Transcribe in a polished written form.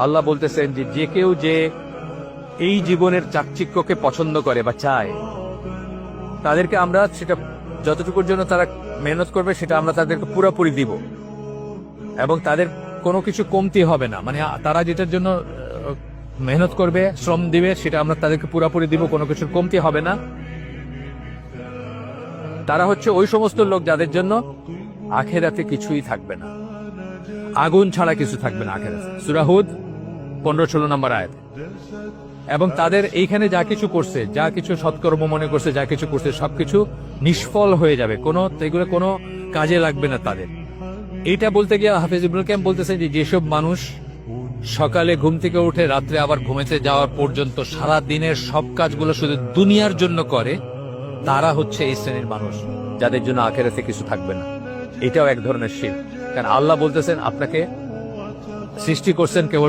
আল্লাহ বলতেছেন যে যে কেউ যে এই জীবনের চাকচিক্যকে পছন্দ করে বা চায়, তাদেরকে আমরা সেটা যতটুকুর জন্য তারা মেহনত করবে সেটা আমরা তাদেরকে পুরোপুরি দিব, এবং তাদের কোনো কিছু কমতি হবে না। মানে তারা যেটার জন্য মেহনত করবে, শ্রম দিবে, সেটা আমরা তাদেরকে পুরোপুরি দিব, কোনো কিছুর কমতি হবে না। তারা হচ্ছে ওই সমস্ত লোক যাদের জন্য আখেরাতে কিছুই থাকবে না, আগুন ছাড়া কিছু থাকবে না আখেরাতে। সূরা হুদ 15-16 নম্বর আয়াত। এবং তাদের এইখানে যা কিছু করছে, যা কিছু সৎকর্ম মনে করছে, যা কিছু করছে সবকিছু নিষ্ফল হয়ে যাবে, এগুলো কোনো কাজে লাগবে না তাদের। এইটা বলতে গিয়ে হাফেজ ইবনুল কাইয়্যিম বলতেছেন যে যেসব মানুষ সকালে ঘুম থেকে উঠে রাত্রে আবার ঘুমাতে যাওয়ার পর্যন্ত সারা দিনের সব কাজগুলো শুধু দুনিয়ার জন্য করে, তারা হচ্ছে এই শ্রেণীর মানুষ যাদের জন্য আখেরাতে কিছু থাকবে না। এটাও এক ধরনের শিরক। কারণ আল্লাহ বলতেছেন আপনাকে সৃষ্টি করছেন কেবল